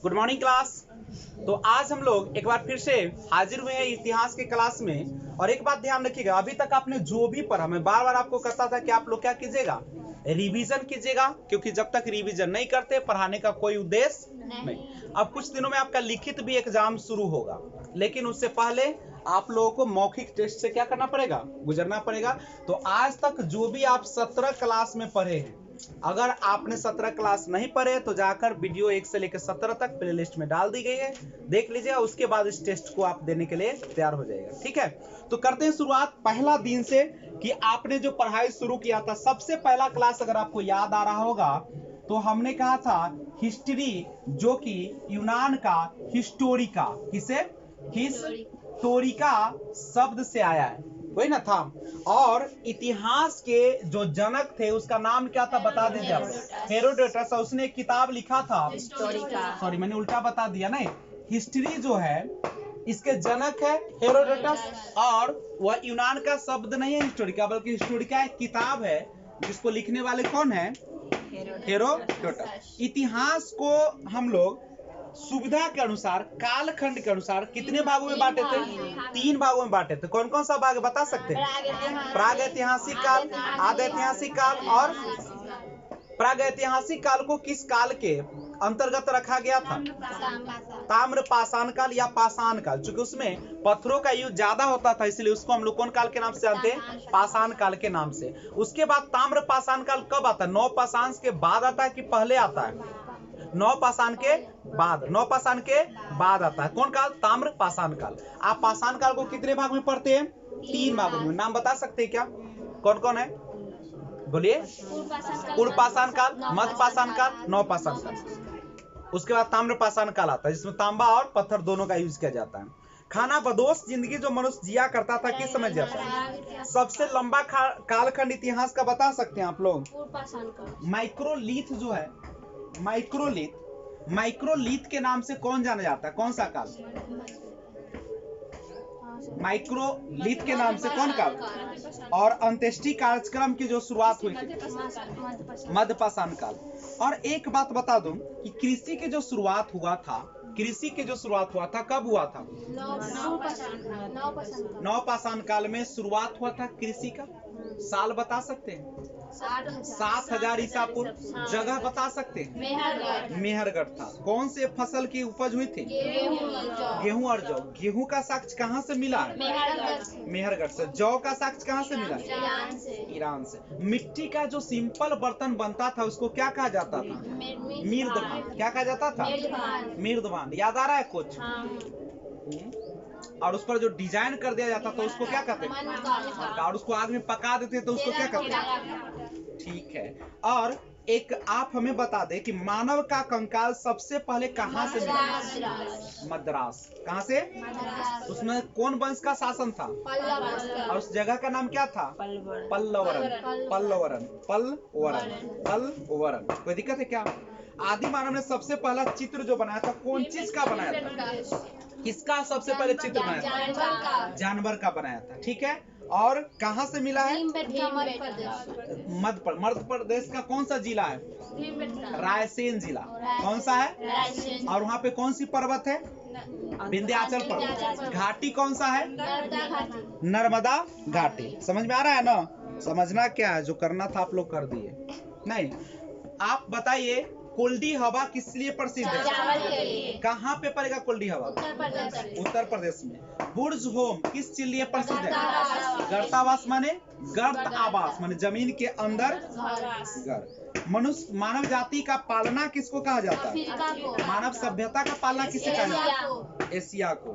Good morning class. तो आज हम लोग एक बार फिर से हाजिर हुए हैं इतिहास के क्लास में। और एक बात ध्यान रखिएगा, अभी तक आपने जो भी पढ़ा, मैं बार बार आपको कहता था कि आप लोग क्या कीजिएगा, रिवीजन कीजिएगा, क्योंकि जब तक रिवीजन नहीं करते पढ़ाने का कोई उद्देश्य नहीं। अब कुछ दिनों में आपका लिखित भी एग्जाम शुरू होगा, लेकिन उससे पहले आप लोगों को मौखिक टेस्ट से क्या करना पड़ेगा, गुजरना पड़ेगा। तो आज तक जो भी आप 17 क्लास में पढ़े हैं, अगर आपने 17 क्लास नहीं पढ़े तो जाकर वीडियो 1 से लेकर 17 तक प्लेलिस्ट में डाल दी गई है, देख लीजिए। उसके बाद इस टेस्ट को आप देने के लिए तैयार हो जाएगा। ठीक है, तो करते हैं शुरुआत पहला दिन से कि आपने जो पढ़ाई शुरू किया था। सबसे पहला क्लास अगर आपको याद आ रहा होगा तो हमने कहा था हिस्ट्री, जो कि यूनान का हिस्टोरिका, किसे हिस्टोरिका शब्द से आया है, वही ना था। और इतिहास के जो जनक थे उसका नाम क्या था, बता दीजिए आप। हेरोडोटस। उसने एक किताब लिखा था हिस्टोरिका, सॉरी मैंने उल्टा बता दिया ना। हिस्ट्री जो है इसके जनक है हेरोडोटस, और वह यूनान का शब्द नहीं है हिस्टोरिका, बल्कि हिस्टोरिका एक किताब है जिसको लिखने वाले कौन है, हेरोडोटस। इतिहास को हम लोग सुविधा के अनुसार, कालखंड के अनुसार कितने भागों में बांटे थे, 3 भागों में बांटे थे। कौन कौन सा भाग बता सकते हैं? प्राग ऐतिहासिक काल, आदि ऐतिहासिक काल और प्राग ऐतिहासिक काल को किस काल के अंतर्गत रखा गया था? ताम्र पाषाण काल या पाषाण काल। चूंकि उसमें पत्थरों का यूज ज्यादा होता था, इसलिए उसको हम लोग कौन काल के नाम से जानते हैं, पाषाण काल के नाम से। उसके बाद ताम्र पाषाण काल कब आता है? 9 पाषाण के बाद आता है कि पहले आता है? 9 पाषाण के बाद, 9 पाषाण के बाद आता है कौन काल, ताम्र पाषाण काल। आप पाषाण काल को कितने भाग में पढ़ते हैं? 3 भागों में। नाम बता सकते हैं क्या, कौन कौन है, बोलिए। पूर्व पाषाण काल, मध्य पाषाण काल, नव पाषाण काल। उसके बाद ताम्र पाषाण काल आता है, जिसमें तांबा और पत्थर दोनों का यूज किया जाता है। खाना बदोश जिंदगी जो मनुष्य जिया करता था, किस समय जिया था? सबसे लंबा कालखंड इतिहास का बता सकते हैं आप लोग? माइक्रोलिथ जो है, माइक्रोलिथ के नाम से कौन जाना जाता है, कौन सा काल? माइक्रोलिथ के नाम से कौन काल? और अंत्येष्टि कार्यक्रम की जो शुरुआत हुई थी, मध्य पाषाण काल। और एक बात बता दूं कि कृषि की जो शुरुआत हुआ था, कृषि की जो शुरुआत हुआ था कब हुआ था? 9 पाषाण काल में शुरुआत हुआ था कृषि का। साल बता सकते हैं? 7000 ईसा पूर्व। जगह बता सकते हैं? मेहरगढ़ था। कौन से फसल की उपज हुई थी? गेहूं और जौ। गेहूं का साक्ष्य कहाँ से मिला है? मेहरगढ़ से। जौ का साक्ष्य कहाँ से मिला है? ईरान से। मिट्टी का जो सिंपल बर्तन बनता था उसको क्या कहा जाता था? मिर्दभान। क्या कहा जाता था? मिर्दभान। याद आ रहा है कुछ? और उस पर जो डिजाइन कर दिया जाता था उसको क्या कहते हैं? और उसको आग में पका देते तो उसको क्या कहते हैं? ठीक है। और एक आप हमें बता दे कि मानव का कंकाल सबसे पहले कहां से मिला? मद्रास। कहां से? उसमें कौन वंश का शासन था? और उस जगह का नाम क्या था? पल्लवरन। कोई दिक्कत है क्या? आदि मानव ने सबसे पहला चित्र जो बनाया था कौन चीज का बनाया था? किसका सबसे पहले चित्र बनाया था? जानवर का बनाया था। ठीक है। और कहां से मिला है? मध्य प्रदेश का कौन सा जिला है? रायसेन जिला। कौन सा है? और वहां पे कौन सी पर्वत है? विंध्याचल पर्वत। घाटी कौन सा है? नर्मदा घाटी। समझ में आ रहा है ना? समझना क्या है, जो करना था आप लोग कर दिए। नहीं, आप बताइए कुल्डी हवा किस लिए प्रसिद्ध है? कहाँ पे पड़ेगा कुल्डी हवा? उत्तर प्रदेश में। बुर्ज होम किस चीज लिए प्रसिद्ध है? गर्तावास माने गर्त आवास, माने जमीन के अंदर घर। मनुष्य, मानव जाति का पालना किसको कहा जाता है? मानव सभ्यता का पालना किसे कहा जाता है? एशिया को।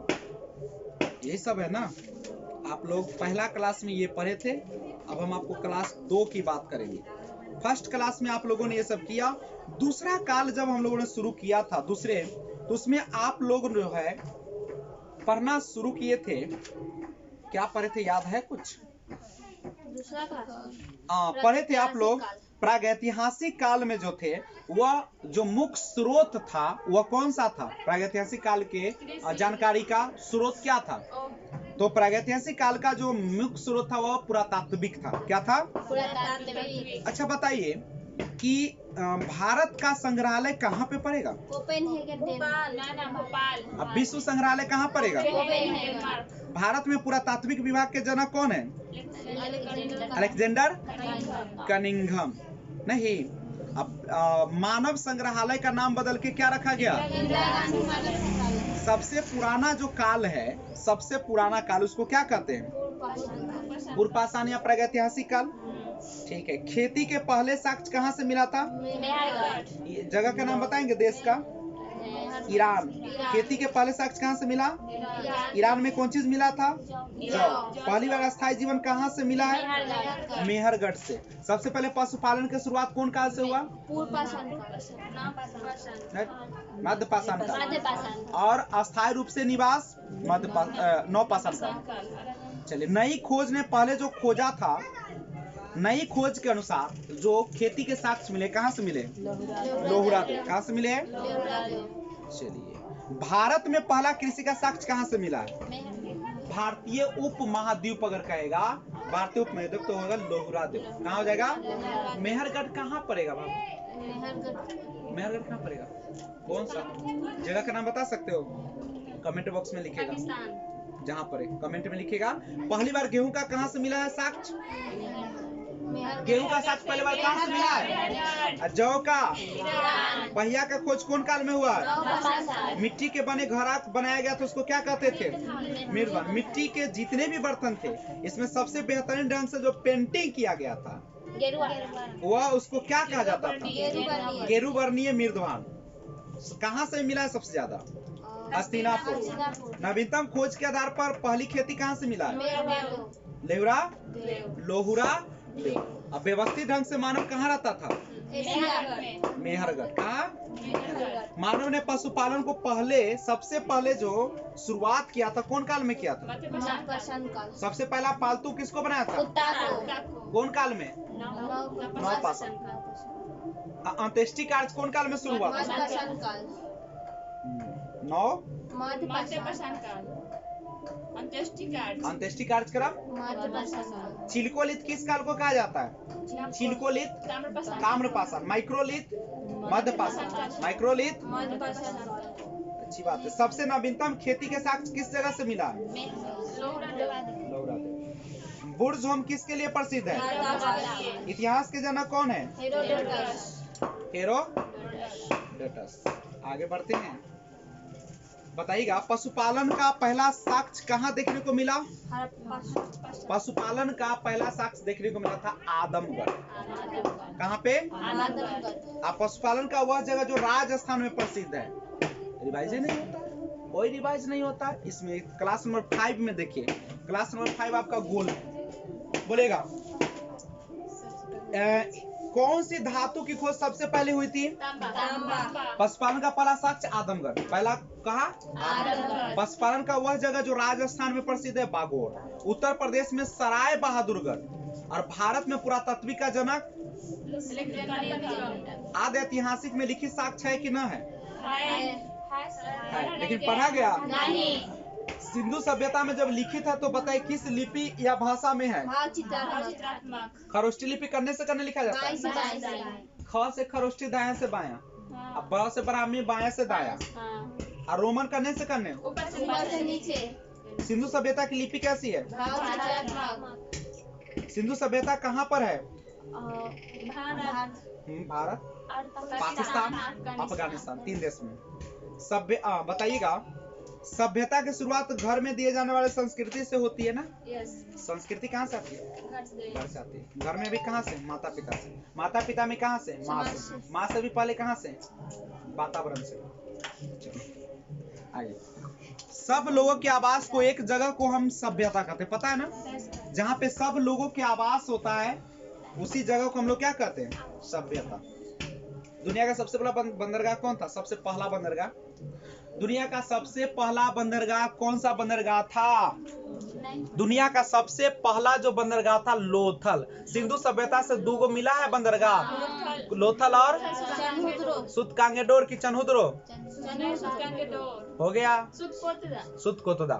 यही सब है ना। आप लोग पहला क्लास में ये पढ़े थे, अब हम आपको क्लास 2 की बात करेंगे। फर्स्ट क्लास में आप लोगों ने ये सब किया। दूसरा काल जब हम लोगों ने शुरू किया था दूसरे, तो उसमें आप लोग जो है पढ़ना शुरू किए थे। क्या पढ़े थे, याद है कुछ? पढ़े थे आप लोग प्रागैतिहासिक काल में जो थे, वह जो मुख्य स्रोत था वह कौन सा था? प्रागैतिहासिक काल के जानकारी का स्रोत क्या था? तो प्रागैतिहासिक काल का जो मुख्य स्रोत था वह पुरातात्विक था। क्या था? पुरातात्विक। अच्छा बताइए, कि भारत का संग्रहालय कहाँ पे पड़ेगा? भोपाल। अब विश्व संग्रहालय कहाँ पड़ेगा? भारत में पुरातात्विक विभाग के जनक कौन है? Alexander Cunningham. नहीं, अब मानव संग्रहालय का नाम बदल के क्या रखा गया? सबसे पुराना जो काल है, सबसे पुराना काल, उसको क्या कहते हैं? पूर्व पाषाण या प्रागैतिहासिक काल। ठीक है। खेती के पहले साक्ष्य कहाँ से मिला था? जगह का नाम बताएंगे? देश का? ईरान। खेती के पहले साक्ष्य कहाँ से मिला? ईरान में कौन चीज मिला था? जौ। पहली बार अस्थायी जीवन कहाँ से मिला है? मेहरगढ़ से। सबसे पहले पशुपालन की शुरुआत कौन काल से हुआ? मध्य पाषाण काल। और अस्थायी रूप से निवास नवपाषाण काल। चलिए, नई खोज ने पहले जो खोजा था, नई खोज के अनुसार जो खेती के साक्ष्य मिले, कहाँ से मिले? लोहुरा देव। कहाँ से मिले? चलिए, भारत में पहला कृषि का साक्ष्य कहाँ से मिला है? भारतीय उप महाद्वीप अगर कहेगा, भारतीय उप महाद्वीप तो होगा लोहुरा देव। कहाँ हो जाएगा? मेहरगढ़ कहाँ पड़ेगा बाबू? मेहरगढ़ कहाँ पड़ेगा? कौन सा जगह का नाम बता सकते हो? कमेंट बॉक्स में लिखेगा, जहाँ पर कमेंट में लिखेगा। पहली बार गेहूं का कहाँ से मिला है साक्ष्य? गेहूं का साक्ष्य पहली बार कहाँ से मिला है? जौ का। पहिया का खोज कौन काल में हुआ? मिट्टी के बने घर बनाया गया था, उसको क्या कहते थे? मृदवान। मिट्टी के जितने भी बर्तन थे, इसमें सबसे बेहतरीन ढंग से जो पेंटिंग किया गया था, वह उसको क्या कहा जाता था? गेरुवर्णीय मृदवान। कहाँ से मिला है सबसे ज्यादा? हस्तिनापुर। नवीनतम खोज के आधार पर पहली खेती कहाँ से मिला है? लोहुरा। अब व्यवस्थित ढंग से मानव कहाँ रहता था? मेहरगढ़। कहाँ? मानव ने पशुपालन को सबसे पहले जो शुरुआत किया था, कौन काल में किया था? सबसे पहला पालतू किसको बनाया था? कौन काल में? नवपाषाण। अंत्येष्टि कार्य कौन काल में शुरू हुआ था? अंत्येष्टि कार्य करा। चिलकोलिथ किस काल को कहा जाता है? चिलकोलिथ ताम्रपाषाण। माइक्रोलिथ मध्यपाषाण। माइक्रोलिथ। अच्छी बात है। सबसे नवीनतम खेती के साक्ष्य किस जगह से मिला? लोहुरा देव। बुर्ज होम किसके लिए प्रसिद्ध है? इतिहास के जनक कौन है? हेरोडोटस। आगे बढ़ते हैं। बताइएगा, पशुपालन का पहला साक्ष्य कहाँ देखने को मिला? पशुपालन का पहला साक्ष्य देखने को मिला था आदमगढ़। कहाँ पे? आदमगढ़। पशुपालन का वह जगह जो राजस्थान में प्रसिद्ध है। रिवाइज नहीं होता, कोई रिवाइज नहीं होता इसमें। क्लास नंबर 5 में देखिए, क्लास नंबर 5 आपका गोल बोलेगा कौन सी धातु की खोज सबसे पहले हुई थी? पशुपालन का पहला साक्ष्य आदमगढ़। पहला कहा? पशुपालन का वह जगह जो राजस्थान में प्रसिद्ध है बागोर। उत्तर प्रदेश में सराय बहादुरगढ़। और भारत में पुरातात्विक का जनक? आदि ऐतिहासिक में लिखित साक्ष्य है कि न है? लेकिन पढ़ा गया नहीं। सिंधु सभ्यता में जब लिखित है तो बताइए किस लिपि या भाषा में है? खरोष्टी लिपि करने से करने लिखा जाता है। ख से खरोष्टी दाया से बाया, अब ब से ब्राह्मी बाया से दाया, और रोमन करने से करने ऊपर से नीचे। सिंधु सभ्यता की लिपि कैसी है? सिंधु सभ्यता कहाँ पर है? भारत, पाकिस्तान, अफगानिस्तान, 3 देश में। बताइएगा, सभ्यता की शुरुआत घर में दिए जाने वाले संस्कृति से होती है ना? संस्कृति कहाँ से आती है? घर से आती है। घर में भी कहाँ से? माता पिता से। माता पिता में कहाँ से? माँ से। माँ से भी पहले कहाँ से? वातावरण से। आइए, सब लोगों के आवास को एक जगह को हम सभ्यता कहते हैं, पता है ना? जहाँ पे सब लोगों के आवास होता है उसी जगह को हम लोग क्या कहते हैं? सभ्यता। दुनिया का सबसे बड़ा बंदरगाह कौन था? सबसे पहला बंदरगाह, दुनिया का सबसे पहला बंदरगाह कौन सा बंदरगाह था? दुनिया का सबसे पहला जो बंदरगाह था लोथल। सिंधु सभ्यता से 2 गो मिला है बंदरगाह, लोथल और सुतकांगेडोर की चनहुद्रो हो गया सुतकोतदा।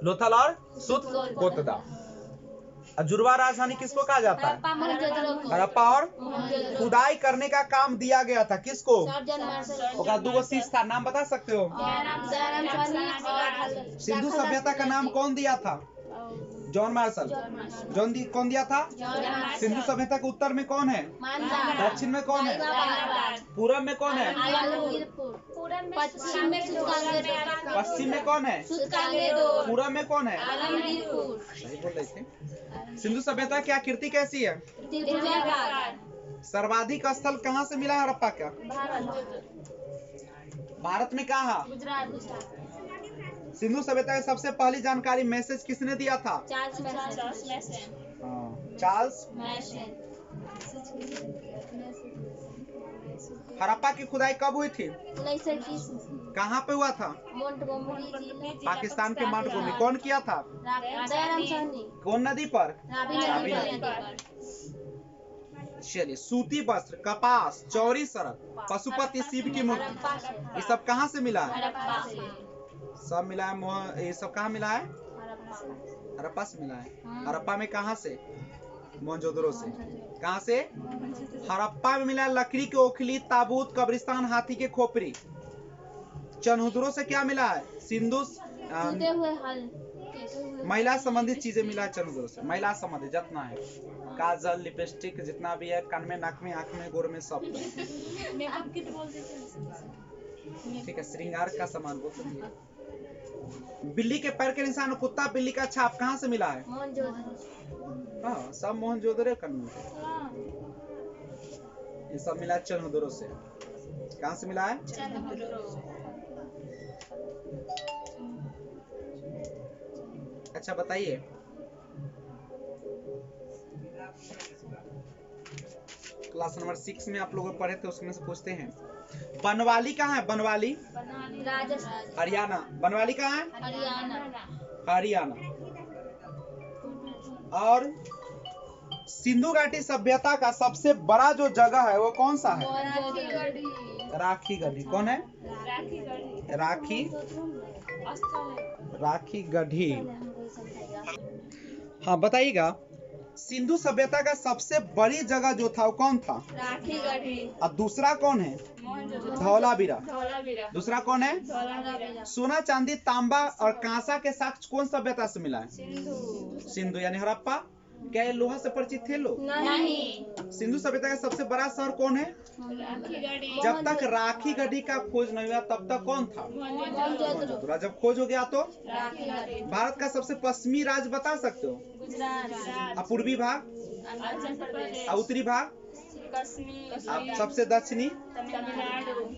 लोथल और सुतकोतदा। जुड़वा राजधानी किसको कहा जाता है? हड़प्पा और खुदाई करने का काम दिया गया था किसको? ओका दूगो शीश था, नाम बता सकते हो? सिंधु सभ्यता का नाम कौन दिया था? John Marshall. कौन दिया था? सिंधु सभ्यता के उत्तर में कौन है? दक्षिण में कौन है? पूरब में कौन है? पश्चिम में कौन है? पूरब में कौन है? सही बोल रहे थे। सिंधु सभ्यता की आकृति कैसी है? सर्वाधिक स्थल कहाँ से मिला हड़प्पा का? भारत में कहाँ? सिंधु सभ्यता की सबसे पहली जानकारी मैसेज किसने दिया था? चार्ल्स। हड़प्पा की खुदाई कब हुई थी? 1921। कहाँ पे हुआ था? पाकिस्तान के मोंटगोमरी। कौन किया था? कौन नदी पर? रावी नदी पर। चलिए, सूती वस्त्र, कपास, चौड़ी सड़क, पशुपति, शिव की मूर्ति, ये सब कहाँ से मिला है? सब मिला है। ये सब कहाँ मिला है? हड़प्पा से मिला है। हड़प्पा में कहाँ से? मोहनजोदड़ो से। कहाँ से? हड़प्पा में मिला लकड़ी की ओखली, ताबूत, कब्रिस्तान, हाथी के खोपड़ी। चनहुदरो से क्या मिला है? सिंधु महिला संबंधित चीजें मिला है चनहुदरो से। महिला संबंधित जितना है, काजल, लिपस्टिक, जितना भी है, कान में, नाक में, आंख में, गोर में, सब। ठीक है, श्रृंगार का सामान बोल सकती है। बिल्ली के पैर के निशान, कुत्ता, बिल्ली का छाप कहाँ से मिला है? हाँ, सब मोहनजोदड़ो करने से। ये सब मिला चनहुदरो से। कहाँ से मिला है? अच्छा बताइए, क्लास नंबर 6 में आप लोग पढ़े थे, उसमें से पूछते हैं। बनवाली कहाँ है? बनवाली राजस्थान, हरियाणा। बनवाली कहाँ है? हरियाणा। और सिंधु घाटी सभ्यता का सबसे बड़ा जो जगह है वो कौन सा है? राखी गढ़ी। कौन है? राखी गढ़ी। हाँ बताइएगा, सिंधु सभ्यता का सबसे बड़ी जगह जो था वो कौन था? राखी गढ़ी। और दूसरा कौन है? धौलावीरा। दूसरा कौन है? सोना, चांदी, तांबा और कांसा के साक्ष्य कौन सभ्यता से मिला है? सिंधु यानी हड़प्पा। क्या ये लोहा से परिचित थे लोग? नहीं। सिंधु सभ्यता का सबसे बड़ा शहर कौन है? जब तक राखी गढ़ी का खोज नहीं हुआ तब तक कौन था? मोहनजोदड़ो। जब खोज हो गया तो भारत का सबसे पश्चिमी राज्य बता सकते हो? गुजरात। पूर्वी भाग? उत्तरी भाग? सबसे दक्षिणी?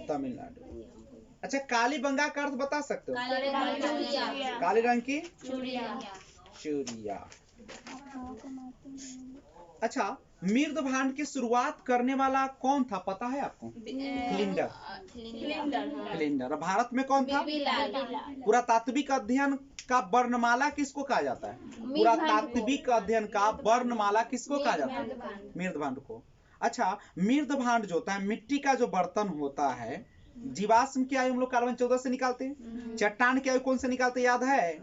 तमिलनाडु। अच्छा, कालीबंगा का अर्थ बता सकते हो? काले रंग की चूड़िया। अच्छा, मृदभांड की शुरुआत करने वाला कौन था पता है आपको? फिलिंडर। भारत में कौन था? पुरातात्विक अध्ययन का वर्णमाला किसको कहा जाता है? पुरातात्विक अध्ययन का वर्णमाला किसको कहा जाता है? मृदभांड को। अच्छा, मृदभांड जो होता है मिट्टी का जो बर्तन होता है, जीवाश्म की आयु हम लोग कार्बन 14 से निकालते हैं। चट्टान की आयु कौन से निकालते याद है?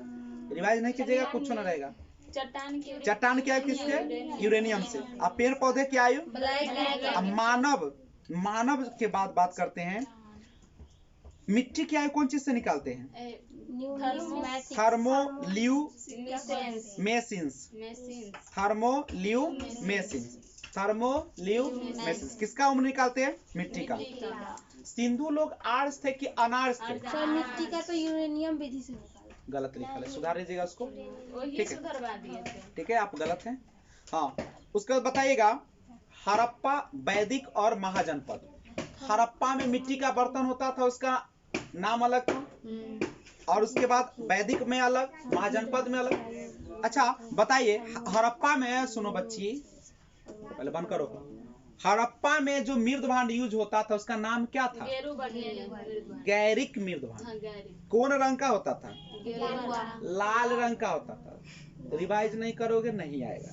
रिवाइज नहीं कीजिएगा, कुछ न रहेगा। चट्टान की आयु किसके? यूरेनियम से। अब पेड़ पौधे की आयु? मानव के बाद बात करते हैं। मिट्टी की आयु कौन चीज से निकालते हैं? थर्मोल्यूमेसिस। किसका उम्र निकालते हैं? मिट्टी का। सिंधु लोग आर्स थे कि अनार्स थे? मिट्टी का तो यूरेनियम विधि से गलत लिखा है, सुधार लीजिएगा उसको। ठीक है, आप गलत हैं। हाँ, उसके बाद बताइएगा, हड़प्पा, वैदिक और महाजनपद। हड़प्पा में मिट्टी का बर्तन होता था, उसका नाम अलग था, और उसके बाद वैदिक में अलग, महाजनपद में अलग। अच्छा बताइए, हड़प्पा में, सुनो बच्ची, पहले बंद करो। हड़प्पा में जो मृदभांड यूज होता था उसका नाम क्या था? गैरिक मृदभांड। कौन रंग का होता था? लाल रंग का होता था। रिवाइज नहीं करोगे नहीं आएगा।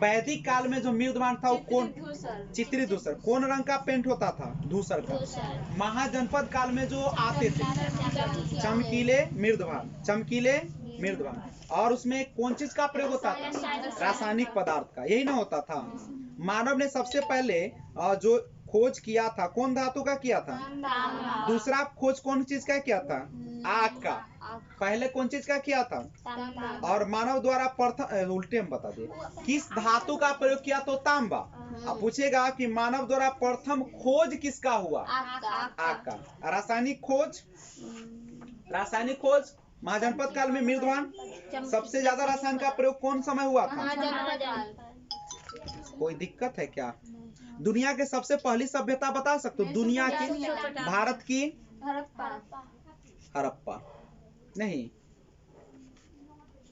वैदिक काल में जो मृदभांड था वो कौन? चित्री धूसर। कौन रंग का पेंट होता था? धूसर का। महाजनपद काल में जो आते थे चमकीले मृदभांड, चमकीले मृदवान। और उसमें कौन चीज का प्रयोग होता था? रासायनिक पदार्थ का, यही ना होता था। मानव ने सबसे पहले जो खोज किया था कौन धातु का किया था? दूसरा खोज कौन चीज का किया था? आग का। पहले कौन चीज का किया था? और मानव द्वारा प्रथम, उल्टे में बता दिए, किस धातु का प्रयोग किया? तो तांबा। अब पूछेगा कि मानव द्वारा प्रथम खोज किसका हुआ? आग का। रासायनिक खोज महाजनपद काल में मृदवान। सबसे ज्यादा रसायन का प्रयोग कौन समय हुआ था? कोई दिक्कत है क्या? दुनिया के सबसे पहली सभ्यता बता सकते हो? दुनिया की? भारत की? हड़प्पा नहीं।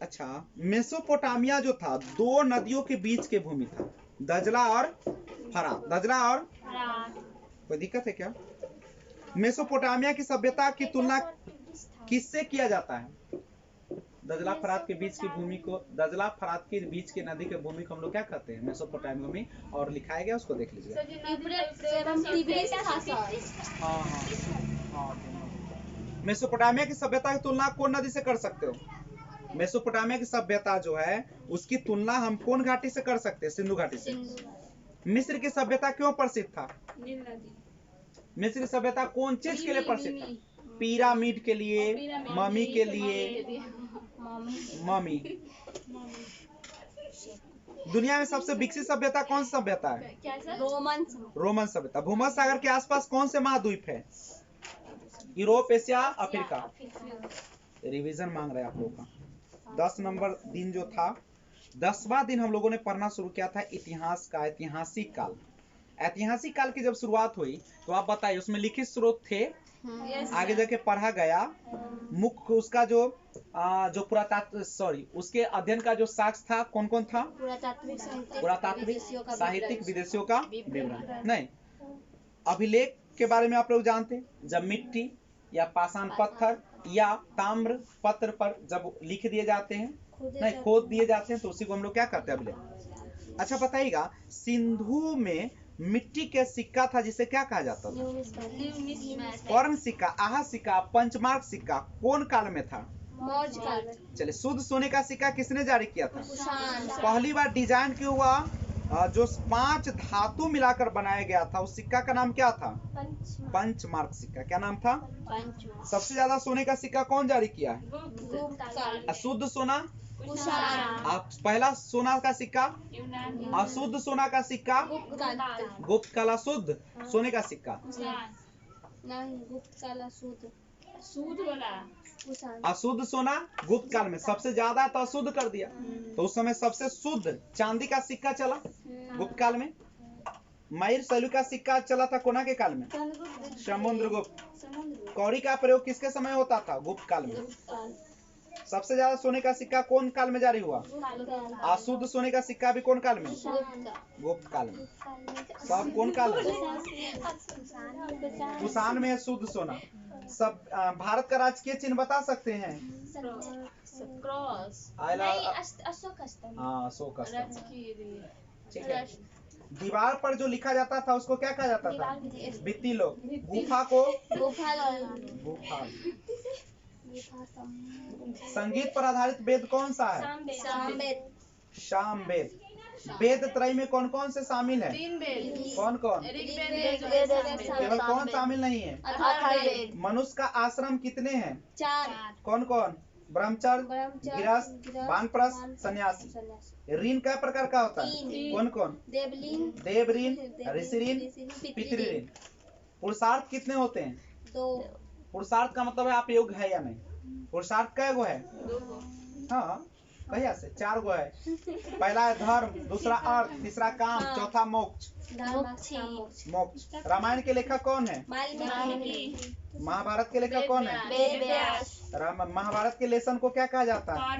अच्छा, मेसोपोटामिया जो था दो नदियों के बीच के भूमि था, दजला और फरात। कोई दिक्कत है क्या? मेसोपोटामिया की सभ्यता की तुलना किससे किया जाता है? दजला फरात के बीच की भूमि को, दजला फरात के बीच की नदी के भूमि को हम लोग क्या कहते हैं? मेसोपोटामिया में। और लिखाया गया उसको देख लीजिए। मेसोपोटामिया की सभ्यता की तुलना कौन नदी से कर सकते हो? मेसोपोटामिया की सभ्यता जो है उसकी तुलना हम कौन घाटी से कर सकते हैं? सिंधु घाटी से। मिस्र की सभ्यता क्यों प्रसिद्ध था? मिस्र की सभ्यता कौन चीज के लिए प्रसिद्ध था? पिरामिड के लिए, ममी के लिए। ममी। दुनिया में सबसे विकसित सभ्यता कौन सी सभ्यता है? रोमन सभ्यता। भूमध्य सागर के आसपास कौन से महाद्वीप है? Europe, Asia, Africa. रिवीजन मांग रहे हैं आप लोगों का। 10 नंबर दिन जो था, 10वां दिन हम लोगों ने पढ़ना शुरू किया था इतिहास का। ऐतिहासिक काल। ऐतिहासिक काल की जब शुरुआत हुई तो आप बताइए उसमें लिखित स्रोत थे? आगे जाके पढ़ा गया। मुख्य उसका जो उसके अध्ययन का जो साक्ष्य था कौन कौन था? पुरातात्विक, साहित्यिक, विदेशियों का विवरण। नहीं, अभिलेख के बारे में आप लोग जानते हैं? जब मिट्टी या पाषाण पत्थर या ताम्र पत्र पर जब लिख दिए जाते हैं, नहीं खोद दिए जाते हैं, तो उसी को हम लोग क्या करते हैं? अभिलेख। अच्छा बताइएगा, सिंधु में मिट्टी के सिक्का था जिसे क्या कहा जाता था? स्वर्ण सिक्का, आहा सिक्का, पंचमार्क सिक्का कौन काल में था? चलिए, शुद्ध सोने का सिक्का किसने जारी किया था? पहली बार डिजाइन क्यों हुआ? जो 5 धातु मिलाकर बनाया गया था उस सिक्का का नाम क्या था? पंचमार्क सिक्का। क्या नाम था? सबसे ज्यादा सोने का सिक्का कौन जारी किया है? अशुद्ध सोना? पहला सोना का सिक्का? अशुद्ध सोना का सिक्का? गुप्त काल। शुद्ध सोने का सिक्का? अशुद्ध सोना गुप्त काल में। सबसे ज्यादा तो अशुद्ध कर दिया, तो उस समय सबसे शुद्ध चांदी का सिक्का चला गुप्त काल में। मयूर शैली का सिक्का चला था कोना के काल में? समुद्रगुप्त। कौड़ी का प्रयोग किसके समय होता था? गुप्त काल में। सबसे ज्यादा सोने का सिक्का कौन काल में जारी हुआ? अशुद्ध सोने का सिक्का भी कौन काल में? गुप्त काल में। सब कौन काल में? कुषाण में शुद्ध सोना। सब भारत का राजकीय चिन्ह बता सकते हैं? क्रॉस। अशोक स्तंभ। हाँ, अशोक स्तंभ। ठीक है। दीवार पर जो लिखा जाता था उसको क्या कहा जाता था? भित्ति लोग। गुफा को? गुफा। संगीत पर आधारित वेद कौन सा है? सामवेद। वेद त्रय में कौन कौन से शामिल है? कौन कौन? केवल कौन शामिल नहीं है? मनुष्य का आश्रम कितने हैं? 4। कौन कौन? ब्रह्मचर्य, गृहस्थ, वानप्रस्थ, सन्यासी। ऋण क्या प्रकार का होता है? कौन कौन? देव ऋण, ऋषि ऋण, पितृ ऋण। पुरुषार्थ कितने होते हैं? 2। पुरुषार्थ का मतलब है आप योग्य है या नहीं। पुरुषार्थ कै गो है? 2। हाँ, कहिया से 4 गो है। पहला है धर्म, दूसरा अर्थ, तीसरा काम, चौथा मोक्ष। मोक्ष। रामायण के लेखक कौन है? महाभारत के लेखक कौन है? महाभारत के लेसन को क्या कहा जाता है?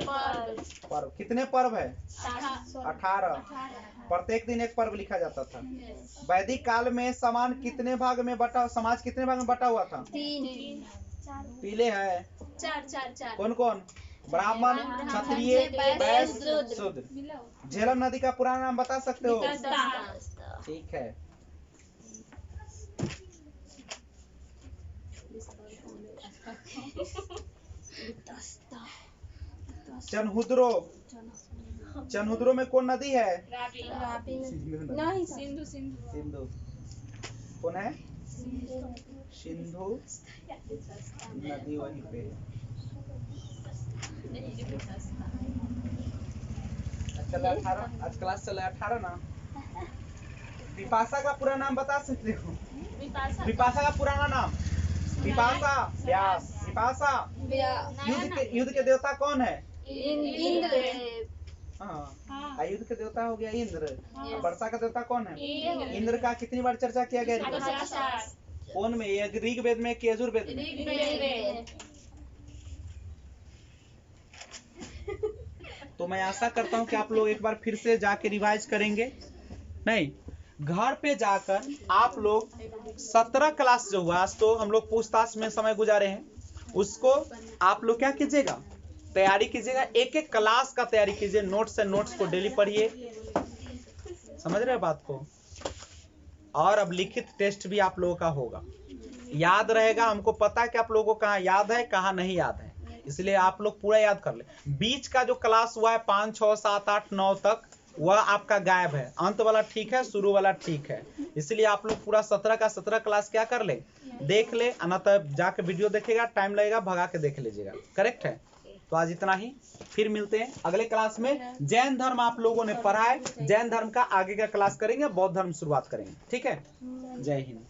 पर्व। कितने पर्व है? 18। प्रत्येक दिन एक पर्व लिखा जाता था। वैदिक काल में समाज कितने भाग में बटा हुआ था? 3। पीले है? 4। कौन कौन? ब्राह्मण, क्षत्रिय, वैश्य, शूद्र। झेलम नदी का पुराना नाम बता सकते हो? ठीक है। चनहुद्रो, चनहुद्रो में कौन नदी है? नहीं सिंधु सिंधु। कौन है? सिंधु नदी वहीं पे। चलो 18, आज क्लास चले 18 ना। विपाशा का पूरा नाम बता सकते हो? विपाशा का पुराना नाम? विपाशा व्यास। विपाशा युद्ध के देवता कौन है? इंद्र। हाँ, युद्ध के देवता हो गया इंद्र। वर्षा का देवता कौन है? इंद्र का कितनी बार चर्चा किया गया? कौन में? ऋग्वेद में कि यजुर्वेद में? तो मैं आशा करता हूँ कि आप लोग एक बार फिर से जाके रिवाइज करेंगे। नहीं, घर पे जाकर आप लोग 17 क्लास जो हुआ, आज तो हम लोग पूछताछ में समय गुजारे हैं, उसको आप लोग क्या कीजिएगा, तैयारी कीजिएगा। एक एक क्लास का तैयारी कीजिए, नोट्स है, नोट्स को डेली पढ़िए। समझ रहे हैं बात को? और अब लिखित टेस्ट भी आप लोगों का होगा, याद रहेगा। हमको पता है कि आप लोगों को कहाँ याद है कहाँ नहीं याद है, इसलिए आप लोग पूरा याद कर ले। बीच का जो क्लास हुआ है 5, 6, 7, 8, 9 तक, वह आपका गायब है। अंत वाला ठीक है, शुरू वाला ठीक है। इसलिए आप लोग पूरा 17 का 17 क्लास क्या कर ले, देख ले। अनंत जाके वीडियो देखेगा, टाइम लगेगा, भगा के देख लीजिएगा। करेक्ट है? तो आज इतना ही, फिर मिलते हैं अगले क्लास में। जैन धर्म आप लोगों ने पढ़ा है, जैन धर्म का आगे का क्लास करेंगे, बौद्ध धर्म शुरुआत करेंगे। ठीक है? जय हिंद।